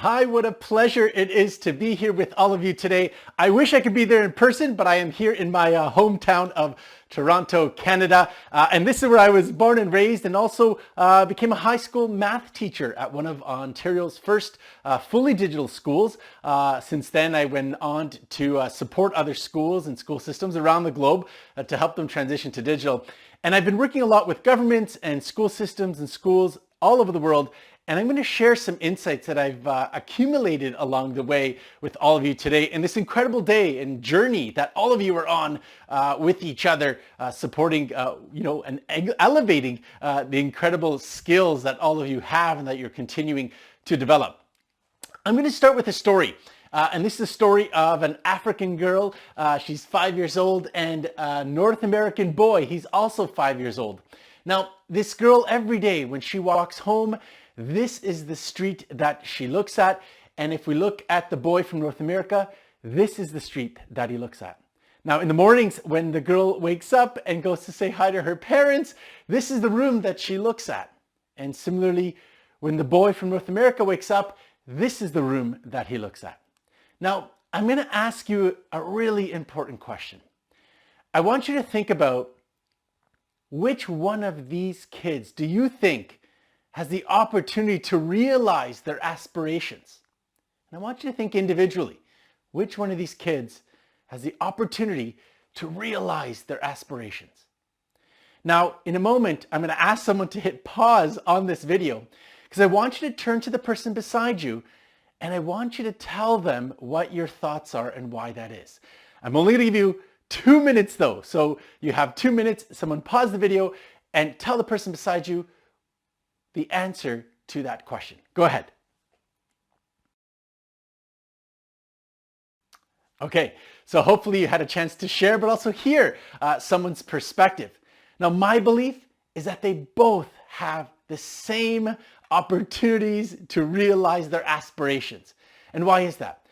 Hi, what a pleasure it is to be here with all of you today. I wish I could be there in person, but I am here in my hometown of Toronto, Canada. And this is where I was born and raised, and also became a high school math teacher at one of Ontario's first fully digital schools. Since then, I went on to support other schools and school systems around the globe to help them transition to digital. And I've been working a lot with governments and school systems and schools all over the world. And I'm going to share some insights that I've accumulated along the way with all of you today in this incredible day and journey that all of you are on with each other, supporting, and elevating the incredible skills that all of you have and that you're continuing to develop. I'm going to start with a story. And this is a story of an African girl. She's 5 years old, and a North American boy. He's also 5 years old. Now, this girl, every day when she walks home, this is the street that she looks at. And if we look at the boy from North America, this is the street that he looks at. Now, in the mornings when the girl wakes up and goes to say hi to her parents, this is the room that she looks at. And similarly, when the boy from North America wakes up, this is the room that he looks at. Now, I'm going to ask you a really important question. I want you to think about which one of these kids do you think has the opportunity to realize their aspirations? And I want you to think individually, which one of these kids has the opportunity to realize their aspirations? Now, in a moment, I'm going to ask someone to hit pause on this video because I want you to turn to the person beside you and I want you to tell them what your thoughts are and why that is. I'm only going to give you 2 minutes though. So you have 2 minutes. Someone pause the video and tell the person beside you the answer to that question. Go ahead. Okay, so hopefully you had a chance to share, but also hear someone's perspective. Now, my belief is that they both have the same opportunities to realize their aspirations. And why is that?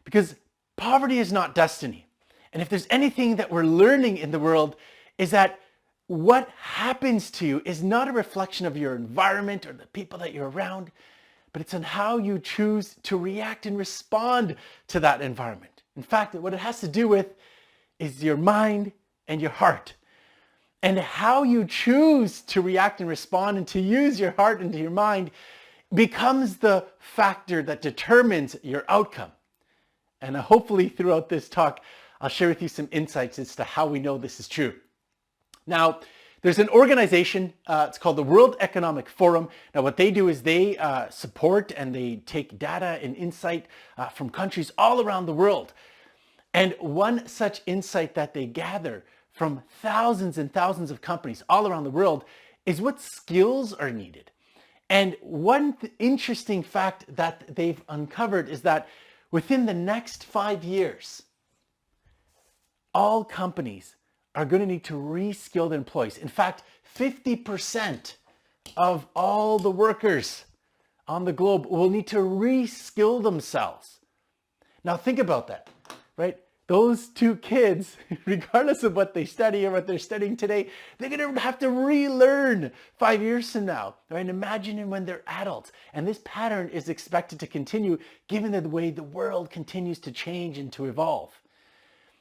Because poverty is not destiny. And if there's anything that we're learning in the world is that what happens to you is not a reflection of your environment or the people that you're around, but it's on how you choose to react and respond to that environment. In fact, what it has to do with is your mind and your heart. And how you choose to react and respond and to use your heart and your mind becomes the factor that determines your outcome. And hopefully throughout this talk, I'll share with you some insights as to how we know this is true. Now, there's an organization, it's called the World Economic Forum. Now, what they do is they support and they take data and insight from countries all around the world. And one such insight that they gather from thousands and thousands of companies all around the world is what skills are needed. And one interesting fact that they've uncovered is that within the next 5 years, all companies are going to need to reskill their employees. In fact, 50% of all the workers on the globe will need to reskill themselves. Now think about that, right? Those two kids, regardless of what they study or what they're studying today, they're going to have to relearn 5 years from now, right? Imagine when they're adults. And this pattern is expected to continue given the way the world continues to change and to evolve.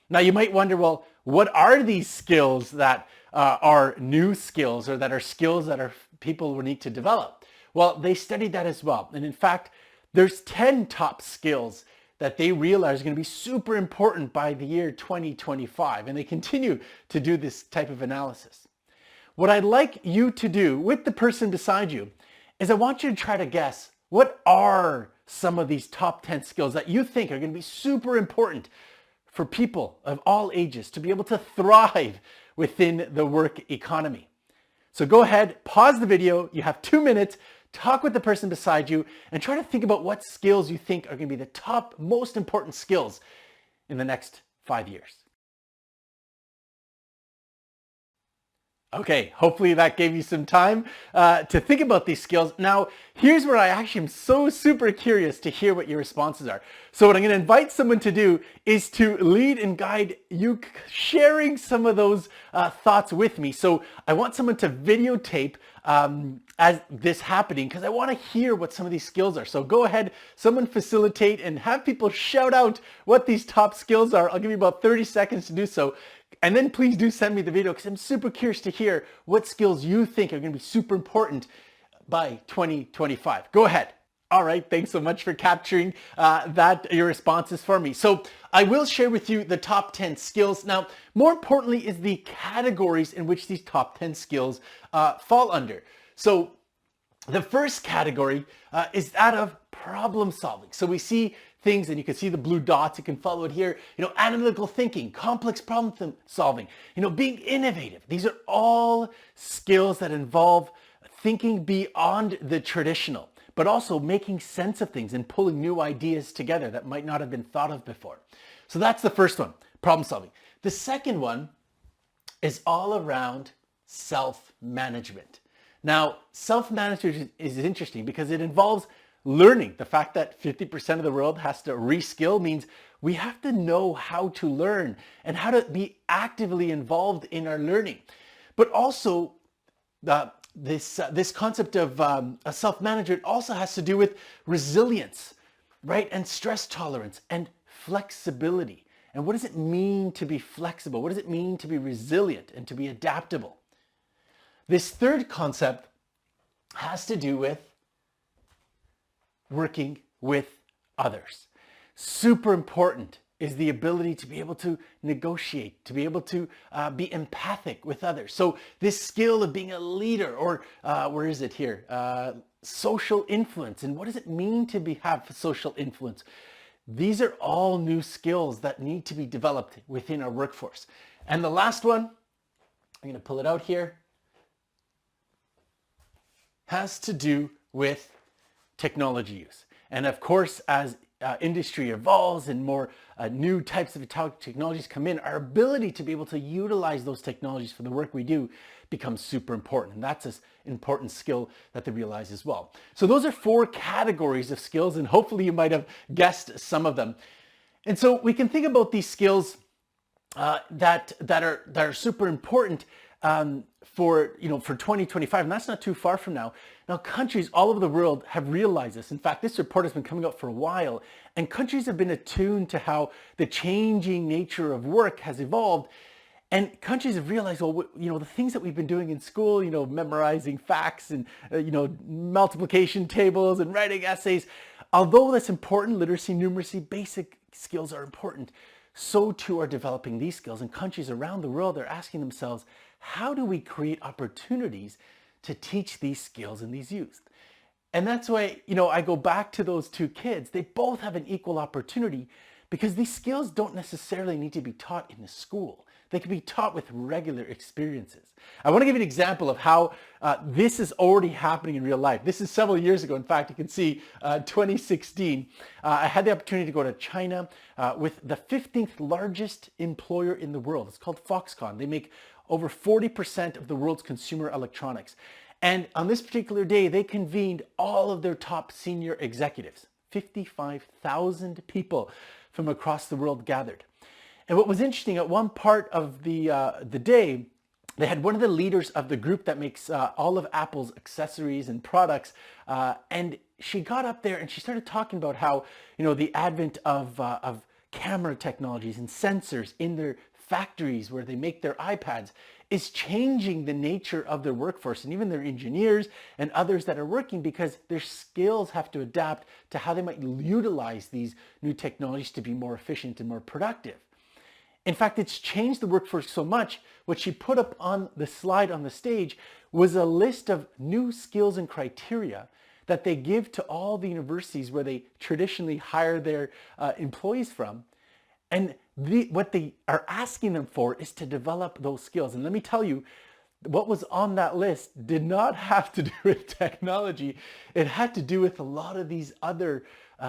Now you might wonder, well, what are these skills that are new skills or that are skills that people will need to develop? Well, they studied that as well. And in fact, there's 10 top skills that they realize are going to be super important by the year 2025. And they continue to do this type of analysis. What I'd like you to do with the person beside you is I want you to try to guess what are some of these top 10 skills that you think are going to be super important for people of all ages to be able to thrive within the work economy. So go ahead, pause the video. You have 2 minutes, talk with the person beside you and try to think about what skills you think are going to be the top most important skills in the next 5 years. Okay, hopefully that gave you some time to think about these skills. Now, here's where I actually am so super curious to hear what your responses are. So what I'm going to invite someone to do is to lead and guide you sharing some of those thoughts with me. So I want someone to videotape as this happening because I want to hear what some of these skills are. So go ahead, someone facilitate and have people shout out what these top skills are. I'll give you about 30 seconds to do so. And then please do send me the video because I'm super curious to hear what skills you think are going to be super important by 2025. Go ahead. All right, thanks so much for capturing your responses for me. So I will share with you the top 10 skills. Now, more importantly is the categories in which these top 10 skills fall under. So the first category is that of problem solving. So we see things, and you can see the blue dots, you can follow it here, analytical thinking, complex problem solving, being innovative. These are all skills that involve thinking beyond the traditional, but also making sense of things and pulling new ideas together that might not have been thought of before. So that's the first one, problem solving. The second one is all around self-management. Now, self-management is interesting because it involves learning. The fact that 50% of the world has to reskill means we have to know how to learn and how to be actively involved in our learning. But also, this concept of self-management also has to do with resilience, right? And stress tolerance and flexibility. And what does it mean to be flexible? What does it mean to be resilient and to be adaptable? This third concept has to do with working with others. Super important is the ability to be able to negotiate, to be able to be empathic with others. So this skill of being a leader, or where is it here? Social influence. And what does it mean to have social influence? These are all new skills that need to be developed within our workforce. And the last one, I'm going to pull it out here, has to do with technology use. And of course, as industry evolves and more new types of technologies come in, our ability to be able to utilize those technologies for the work we do becomes super important. And that's an important skill that they realize as well. So those are 4 categories of skills, and hopefully you might have guessed some of them. And so we can think about these skills that are super important for 2025, and that's not too far from now. Now, countries all over the world have realized this. In fact, this report has been coming out for a while, and countries have been attuned to how the changing nature of work has evolved. And countries have realized, well, the things that we've been doing in school, memorizing facts and, multiplication tables and writing essays, although that's important, literacy, numeracy, basic skills are important, so too are developing these skills. And countries around the world are asking themselves, how do we create opportunities to teach these skills in these youth? And that's why, I go back to those 2 kids. They both have an equal opportunity because these skills don't necessarily need to be taught in the school. They can be taught with regular experiences. I want to give you an example of how this is already happening in real life. This is several years ago. In fact, you can see 2016. I had the opportunity to go to China with the 15th largest employer in the world. It's called Foxconn. They make over 40% of the world's consumer electronics. And on this particular day, they convened all of their top senior executives. 55,000 people from across the world gathered. And what was interesting, at one part of the day, they had one of the leaders of the group that makes all of Apple's accessories and products. And she got up there and she started talking about how, the advent of camera technologies and sensors in their factories where they make their iPads is changing the nature of their workforce and even their engineers and others that are working, because their skills have to adapt to how they might utilize these new technologies to be more efficient and more productive. In fact, it's changed the workforce so much, what she put up on the slide on the stage was a list of new skills and criteria that they give to all the universities where they traditionally hire their employees from. And what they are asking them for is to develop those skills. And let me tell you, what was on that list did not have to do with technology. It had to do with a lot of these other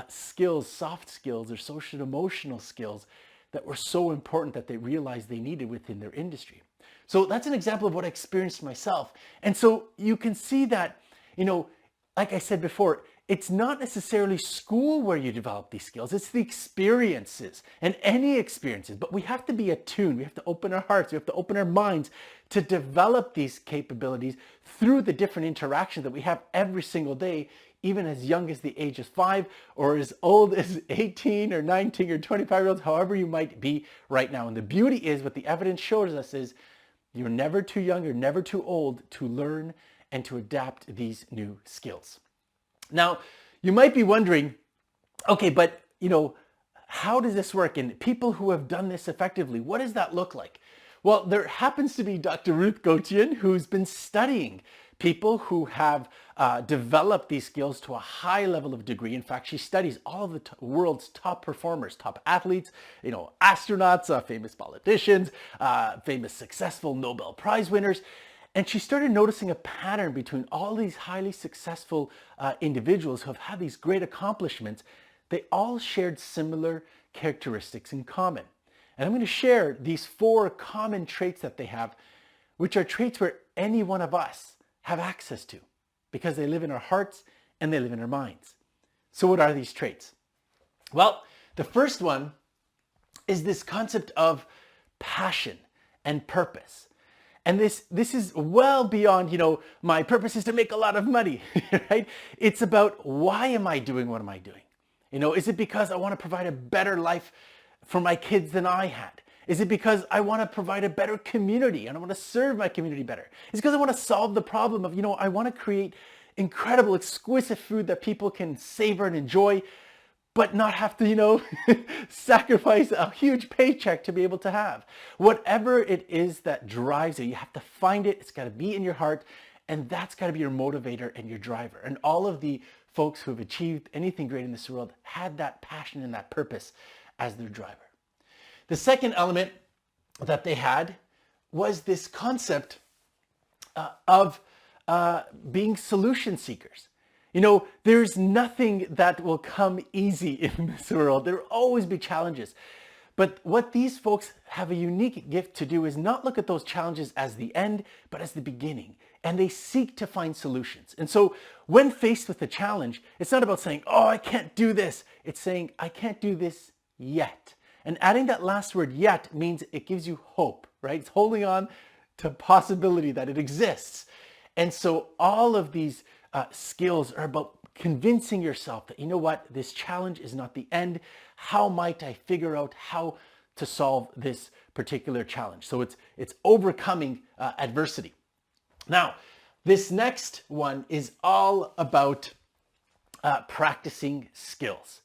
skills, soft skills or social emotional skills that were so important that they realized they needed within their industry. So that's an example of what I experienced myself. And so you can see that, like I said before, it's not necessarily school where you develop these skills. It's the experiences and any experiences. But we have to be attuned. We have to open our hearts. We have to open our minds to develop these capabilities through the different interactions that we have every single day, even as young as the age of 5 or as old as 18 or 19 or 25-year-olds, however you might be right now. And the beauty is, what the evidence shows us is, you're never too young, you're never too old to learn and to adapt these new skills. Now, you might be wondering, okay, but how does this work? And people who have done this effectively, what does that look like? Well, there happens to be Dr. Ruth Gauthier, who's been studying people who have developed these skills to a high level of degree. In fact, she studies all of the world's top performers, top athletes, astronauts, famous politicians, famous successful Nobel Prize winners. And she started noticing a pattern between all these highly successful individuals who have had these great accomplishments. They all shared similar characteristics in common. And I'm going to share these 4 common traits that they have, which are traits where any one of us have access to, because they live in our hearts and they live in our minds. So what are these traits? Well, the first one is this concept of passion and purpose. And this is well beyond, my purpose is to make a lot of money, right? It's about, why am I doing what am I doing? Is it because I want to provide a better life for my kids than I had? Is it because I want to provide a better community and I want to serve my community better? Is it because I want to solve the problem of, I want to create incredible, exquisite food that people can savor and enjoy, but not have to, sacrifice a huge paycheck to be able to have. Whatever it is that drives you, you have to find it. It's got to be in your heart, and that's got to be your motivator and your driver. And all of the folks who have achieved anything great in this world had that passion and that purpose as their driver. The second element that they had was this concept of being solution seekers. There's nothing that will come easy in this world. There will always be challenges. But what these folks have a unique gift to do is not look at those challenges as the end, but as the beginning. And they seek to find solutions. And so when faced with a challenge, it's not about saying, oh, I can't do this. It's saying, I can't do this yet. And adding that last word, yet, means it gives you hope, right? It's holding on to possibility that it exists. And so all of these skills are about convincing yourself that, what, this challenge is not the end. How might I figure out how to solve this particular challenge? So it's overcoming adversity. Now, this next one is all about practicing skills,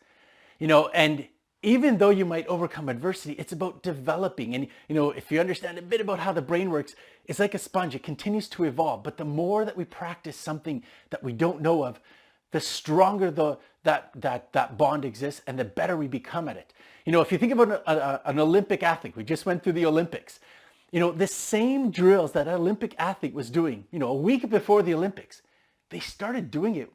and even though you might overcome adversity, it's about developing. And, if you understand a bit about how the brain works, it's like a sponge. It continues to evolve. But the more that we practice something that we don't know of, the stronger that bond exists and the better we become at it. If you think about an Olympic athlete, we just went through the Olympics, the same drills that an Olympic athlete was doing, a week before the Olympics, they started doing it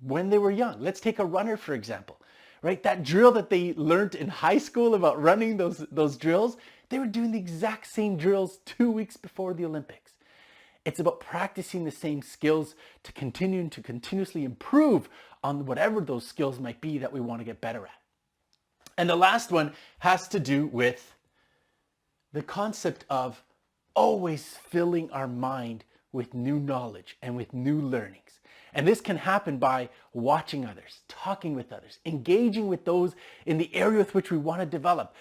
when they were young. Let's take a runner, for example. Right? That drill that they learned in high school about running those drills, they were doing the exact same drills 2 weeks before the Olympics. It's about practicing the same skills to continuously improve on whatever those skills might be that we want to get better at. And the last one has to do with the concept of always filling our mind with new knowledge and with new learnings. And this can happen by watching others, talking with others, engaging with those in the area with which we want to develop,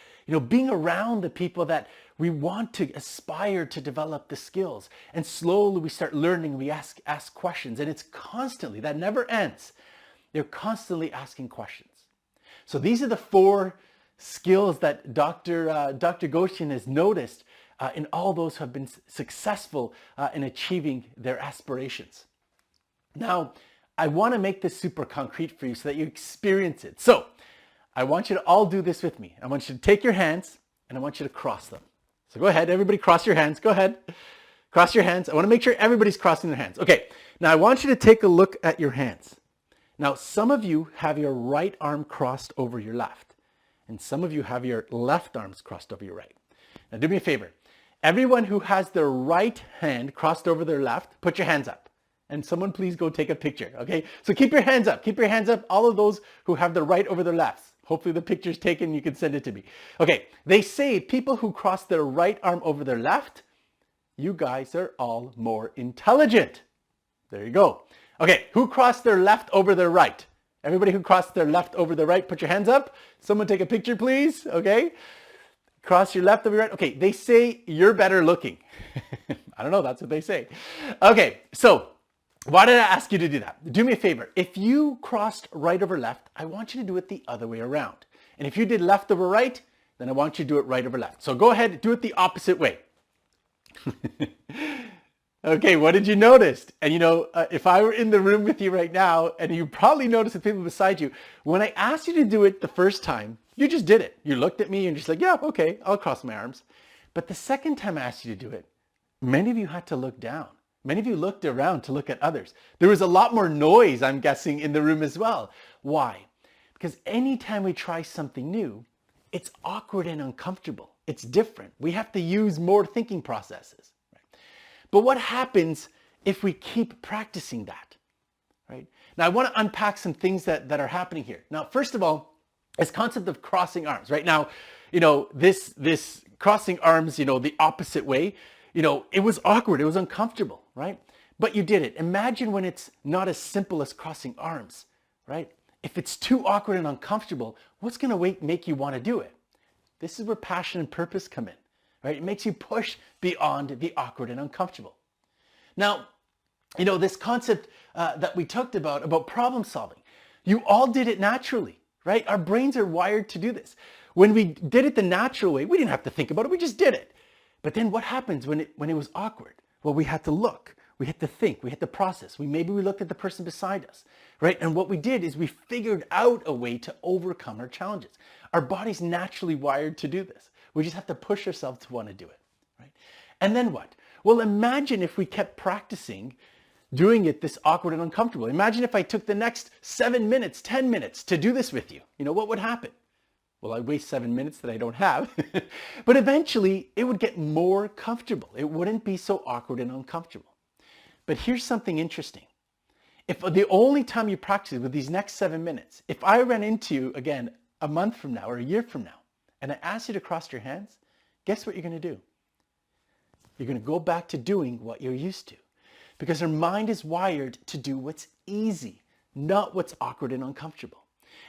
being around the people that we want to aspire to develop the skills. And slowly we start learning, we ask questions, and it's constantly, that never ends. They're constantly asking questions. So these are the 4 skills that Dr. Gauthier has noticed in all those who have been successful in achieving their aspirations. Now, I want to make this super concrete for you so that you experience it. So I want you to all do this with me. I want you to take your hands and I want you to cross them. So go ahead, everybody cross your hands. Go ahead. Cross your hands. I want to make sure everybody's crossing their hands. Okay, now I want you to take a look at your hands. Now, some of you have your right arm crossed over your left, and some of you have your left arms crossed over your right. Now do me a favor. Everyone who has their right hand crossed over their left, put your hands up. And someone please go take a picture, okay? So keep your hands up. Keep your hands up, all of those who have their right over their lefts. Hopefully the picture's taken, you can send it to me. Okay, they say people who cross their right arm over their left, you guys are all more intelligent. There you go. Okay, who crossed their left over their right? Everybody who crossed their left over their right, put your hands up. Someone take a picture, please, okay? Cross your left over your right. Okay, they say you're better looking. I don't know, that's what they say. Okay, so why did I ask you to do that? Do me a favor. If you crossed right over left, I want you to do it the other way around. And if you did left over right, then I want you to do it right over left. So go ahead, do it the opposite way. Okay, what did you notice? And you know, if I were in the room with you right now, and you probably noticed the people beside you, when I asked you to do it the first time, you just did it. You looked at me and just like, yeah, okay, I'll cross my arms. But the second time I asked you to do it, many of you had to look down. Many of you looked around to look at others. There was a lot more noise, I'm guessing, in the room as well. Why? Because anytime we try something new, it's awkward and uncomfortable. It's different. We have to use more thinking processes. Right? But what happens if we keep practicing that? Right? Now, I want to unpack some things that are happening here. Now, first of all, this concept of crossing arms. Right now, you know, this crossing arms, you know, the opposite way, you know, it was awkward. It was uncomfortable, right? But you did it. Imagine when it's not as simple as crossing arms, right? If it's too awkward and uncomfortable, what's going to make you want to do it? This is where passion and purpose come in, right? It makes you push beyond the awkward and uncomfortable. Now, you know, this concept that we talked about problem solving, you all did it naturally, right? Our brains are wired to do this. When we did it the natural way, we didn't have to think about it. We just did it. But then what happens when it was awkward? Well, we had to look, we had to think, we had to process. Maybe we looked at the person beside us, right? And what we did is we figured out a way to overcome our challenges. Our body's naturally wired to do this. We just have to push ourselves to want to do it, right? And then what? Well, imagine if we kept practicing doing it this awkward and uncomfortable. Imagine if I took the next 7 minutes, 10 minutes to do this with you. You know, what would happen? Well, I waste 7 minutes that I don't have, but eventually it would get more comfortable. It wouldn't be so awkward and uncomfortable. But here's something interesting. If the only time you practice with these next 7 minutes, if I ran into you again a month from now or a year from now, and I asked you to cross your hands, guess what you're going to do? You're going to go back to doing what you're used to, because our mind is wired to do what's easy, not what's awkward and uncomfortable.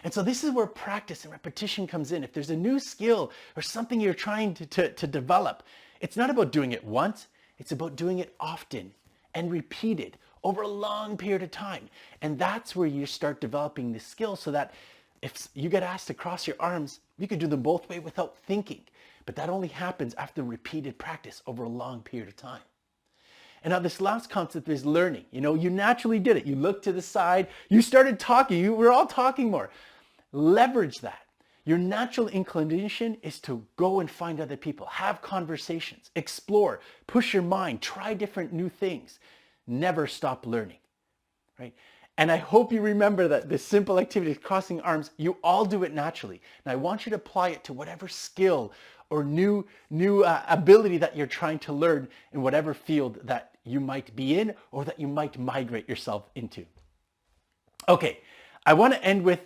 And so this is where practice and repetition comes in. If there's a new skill or something you're trying to develop, it's not about doing it once, it's about doing it often and repeated over a long period of time. And that's where you start developing this skill, so that if you get asked to cross your arms, you can do them both ways without thinking. But that only happens after repeated practice over a long period of time. And now this last concept is learning. You know, you naturally did it. You looked to the side, you started talking, you were all talking more. Leverage that. Your natural inclination is to go and find other people, have conversations, explore, push your mind, try different new things. Never stop learning, right? And I hope you remember that this simple activity, crossing arms, you all do it naturally. And I want you to apply it to whatever skill or new ability that you're trying to learn in whatever field that you might be in or that you might migrate yourself into. Okay, I want to end with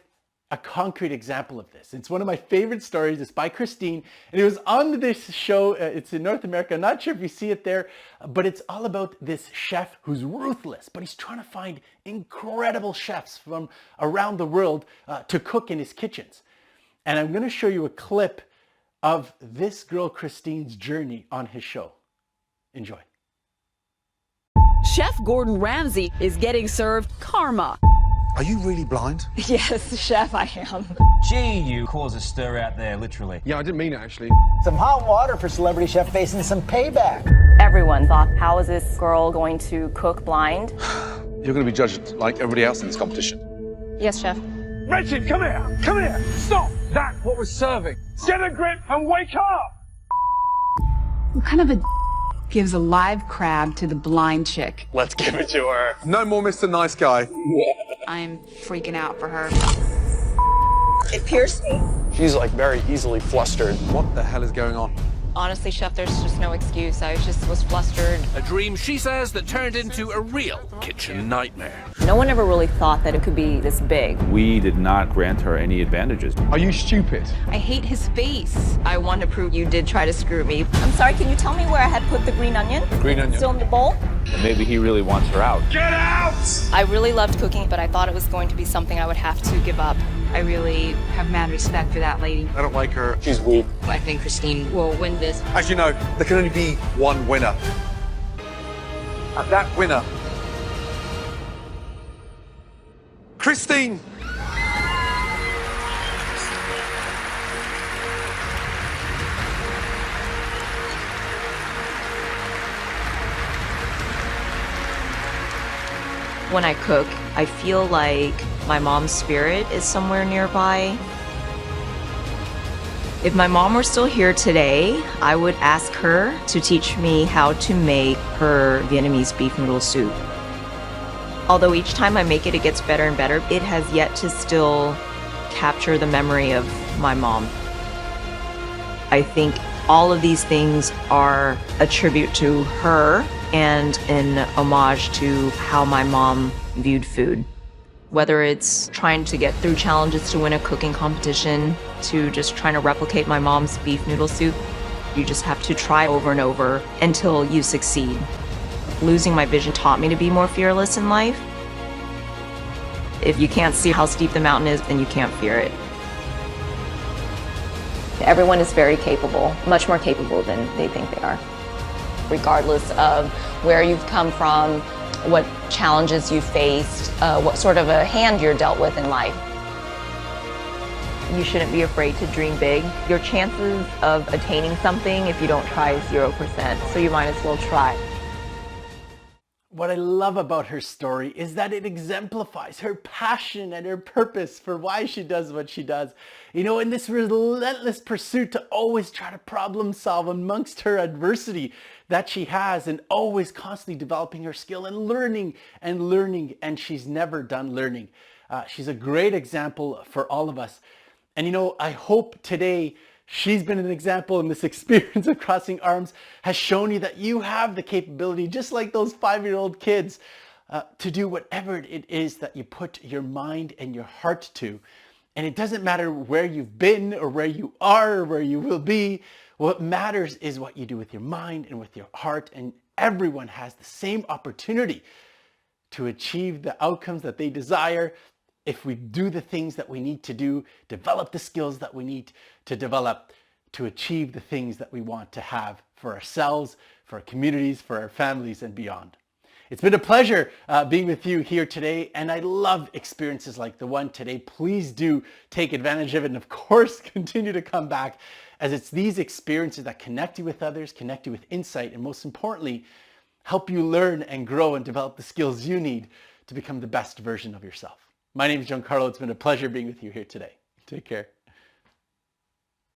a concrete example of this. It's one of my favorite stories. It's by Christine, and it was on this show. It's in North America. I'm not sure if you see it there, but it's all about this chef who's ruthless, but he's trying to find incredible chefs from around the world to cook in his kitchens. And I'm going to show you a clip of this girl Christine's journey on his show. Enjoy. Chef Gordon Ramsay is getting served karma. Are you really blind? Yes, chef, I am. Gee, you cause a stir out there, literally. Yeah, I didn't mean it, actually. Some hot water for celebrity chef facing some payback. Everyone thought, how is this girl going to cook blind? You're going to be judged like everybody else in this competition. Yes, chef. Richard, come here! Come here! Stop! That's what we're serving. Get a grip and wake up! What kind of a gives a live crab to the blind chick? Let's give it to her. No more Mr. Nice Guy. I'm freaking out for her. It pierced me. She's like very easily flustered. What the hell is going on? Honestly, Chef, there's just no excuse. I was flustered. A dream, she says, that turned into a real kitchen nightmare. No one ever really thought that it could be this big. We did not grant her any advantages. Are you stupid? I hate his face. I want to prove you did try to screw me. I'm sorry, can you tell me where I had put the green onion? Green onion. Still in the bowl? And maybe he really wants her out. Get out! I really loved cooking, but I thought it was going to be something I would have to give up. I really have mad respect for that lady. I don't like her. She's weak. I think Christine will win this. As you know, there can only be one winner. And that winner, Christine. When I cook, I feel like my mom's spirit is somewhere nearby. If my mom were still here today, I would ask her to teach me how to make her Vietnamese beef noodle soup. Although each time I make it, it gets better and better, it has yet to still capture the memory of my mom. I think all of these things are a tribute to her and an homage to how my mom viewed food. Whether it's trying to get through challenges to win a cooking competition, to just trying to replicate my mom's beef noodle soup, you just have to try over and over until you succeed. Losing my vision taught me to be more fearless in life. If you can't see how steep the mountain is, then you can't fear it. Everyone is very capable, much more capable than they think they are. Regardless of where you've come from, what challenges you've faced, what sort of a hand you're dealt with in life. You shouldn't be afraid to dream big. Your chances of attaining something, if you don't try, is 0%, so you might as well try. What I love about her story is that it exemplifies her passion and her purpose for why she does what she does. You know, in this relentless pursuit to always try to problem solve amongst her adversity that she has, and always constantly developing her skill and learning, and she's never done learning. She's a great example for all of us. And you know, I hope today she's been an example, and this experience of crossing arms has shown you that you have the capability, just like those 5-year-old kids, to do whatever it is that you put your mind and your heart to. And it doesn't matter where you've been or where you are or where you will be. What matters is what you do with your mind and with your heart, and everyone has the same opportunity to achieve the outcomes that they desire if we do the things that we need to do, develop the skills that we need to develop to achieve the things that we want to have for ourselves, for our communities, for our families, and beyond. It's been a pleasure being with you here today, and I love experiences like the one today. Please do take advantage of it, and of course, continue to come back, as it's these experiences that connect you with others, connect you with insight, and most importantly, help you learn and grow and develop the skills you need to become the best version of yourself. My name is Giancarlo. It's been a pleasure being with you here today. Take care.